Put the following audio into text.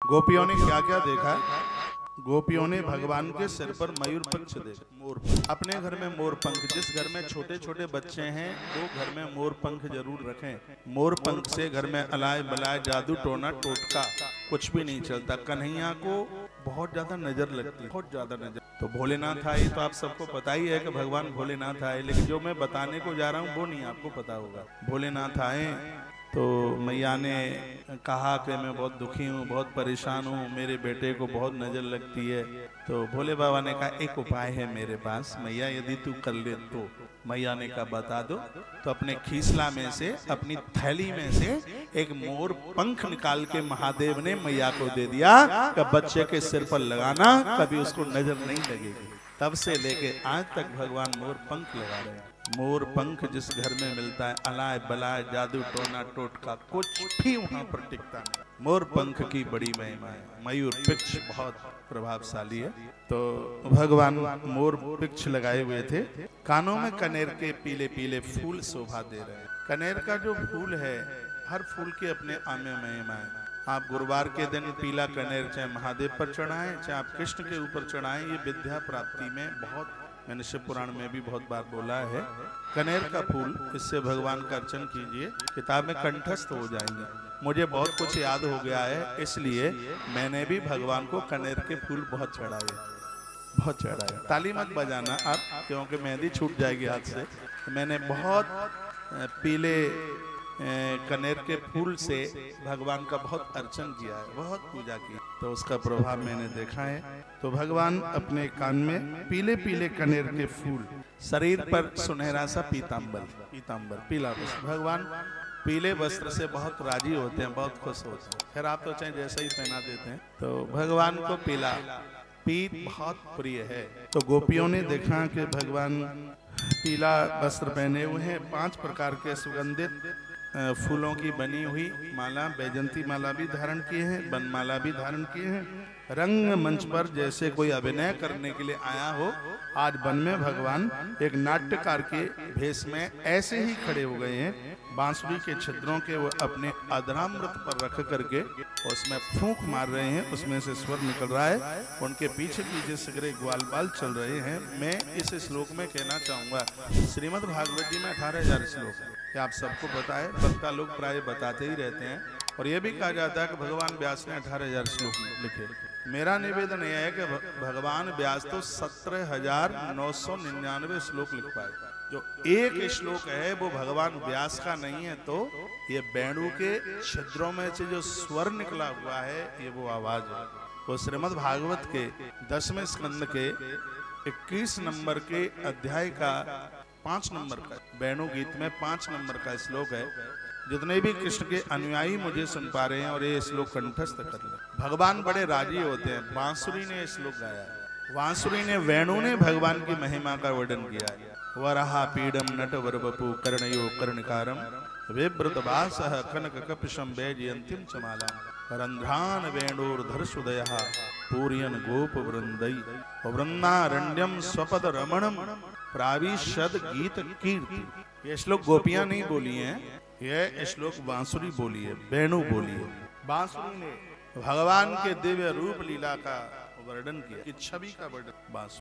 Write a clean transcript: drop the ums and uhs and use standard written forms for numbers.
गोपियों ने क्या क्या देखा? गोपियों ने भगवान के सिर पर मयूर पंख देखा, मोर पंख। अपने घर में मोर पंख, जिस घर में छोटे छोटे बच्चे हैं वो घर में मोर पंख जरूर रखें। मोर पंख से घर में अलाय बलाय जादू टोना टोटका कुछ भी नहीं चलता। कन्हैया को बहुत ज्यादा नजर लगती है, बहुत ज्यादा नजर। तो भोलेनाथ आए तो आप सबको पता ही है कि भगवान भोलेनाथ आए, लेकिन जो मैं बताने को जा रहा हूँ वो नहीं आपको पता होगा। भोलेनाथ आए तो मैया ने कहा कि मैं बहुत दुखी हूँ, बहुत परेशान हूँ, मेरे बेटे को बहुत नज़र लगती है। तो भोले बाबा ने कहा एक उपाय है मेरे पास मैया, यदि तू कर ले तो। मैया ने कहा बता दो। तो अपने खीसला में से, अपनी थैली में से एक मोर पंख निकाल के महादेव ने मैया को दे दिया कि बच्चे के सिर पर लगाना, कभी उसको नजर नहीं लगेगी। तब से लेके आज तक भगवान मोर पंख लगा रहे हैं। मोर पंख जिस घर में मिलता है, अलाय बलाय जादू टोना टोटका कुछ भी वहां पर टिकता नहीं। मोर पंख की बड़ी महिमा है। मयूर पिक्ष बहुत प्रभावशाली है। तो भगवान मोर पिक्ष लगाए हुए थे, कानों में कनेर के पीले पीले फूल शोभा दे रहे हैं। कनेर का जो फूल है, हर फूल के अपने आमे महिमा है। आप गुरुवार के दिन पीला कनेर चाहे महादेव पर चढ़ाएं, चाहे आप कृष्ण के ऊपर चढ़ाएं, ये विद्या प्राप्ति में बहुत, मैंने शिव पुराण में भी बहुत बार बोला है। कनेर का फूल, इससे भगवान का अर्चन कीजिए, किताब में कंठस्थ हो जाएंगे। मुझे बहुत कुछ याद हो गया है, इसलिए मैंने भी भगवान को कनेर के फूल बहुत चढ़ाए, बहुत चढ़ाए। ताली मत बजाना आप, क्योंकि मेहंदी छूट जाएगी हाथ से। मैंने बहुत पीले कनेर के फूल से भगवान का बहुत अर्चन किया है, बहुत पूजा की, तो उसका प्रभाव मैंने देखा है। तो भगवान अपने कान में पीले पीले कनेर के फूल, शरीर पर सुनहरा सा पीतांबर, पीतांबर पीला वस्त्र। भगवान पीले वस्त्र से बहुत राजी होते हैं, बहुत खुश होते हैं। फिर आप तो चाहे जैसा ही पहना देते हैं। तो भगवान को पीला पीत बहुत प्रिय है। तो गोपियों ने देखा कि भगवान पीला वस्त्र पहने हुए हैं, 5 प्रकार के सुगंधित फूलों की बनी हुई माला, बैजंती माला भी धारण किए हैं, बनमाला भी धारण किए हैं। रंग मंच पर जैसे कोई अभिनय करने के लिए आया हो, आज वन में भगवान एक नाट्यकार के भेष में ऐसे ही खड़े हो गए हैं। बांसुरी के छिद्रों के वो अपने अधरामृत पर रख करके उसमें फूंक मार रहे हैं, उसमें से स्वर निकल रहा है। उनके पीछे पीछे सगरे ग्वाल बाल चल रहे हैं। मैं इस श्लोक में कहना चाहूंगा, श्रीमद् भागवत जी में 18,000 श्लोक है, ये आप सबको पता है, वक्ता लोग प्राय बताते ही रहते हैं। और ये भी कहा जाता है कि भगवान व्यास ने 18,000 श्लोक लिखे। मेरा निवेदन यह है कि भगवान व्यास तो 17,999 श्लोक लिख पाए। जो एक श्लोक है वो भगवान व्यास का नहीं है, तो ये वेणु के छिद्रों में से जो स्वर निकला हुआ है, ये वो आवाज है। वो श्रीमद् भागवत के 10वें स्कंद के 21 नंबर के अध्याय का 5 नंबर का, वेणु गीत में 5 नंबर का श्लोक है। जितने भी कृष्ण के अनुयायी मुझे सुन पा रहे हैं और ये श्लोक कंठस्थ कर ले, भगवान बड़े राजी होते हैं। बांसुरी ने श्लोक गाया है, बांसुरी ने, वेणु ने भगवान की महिमा का वर्णन किया है। वराहा पीडम नट वरवपु कर्णयो कर्णकारम विव्रत वासः कनक कपिशं वैजयन्तीं च माला रंध्रान वेणुर्धर सुदयः पूर्यन गोप वृंदई वृंदारण्यम स्वपद रमणम प्राविशद गीत कीर्ति। ये श्लोक गोपियां नहीं बोली हैं, यह श्लोक बांसुरी बोली है, वेणु बोली है। बांसुरी ने भगवान के दिव्य रूप लीला का वर्णन किया, कि छवि का वर्णन बांसुरी।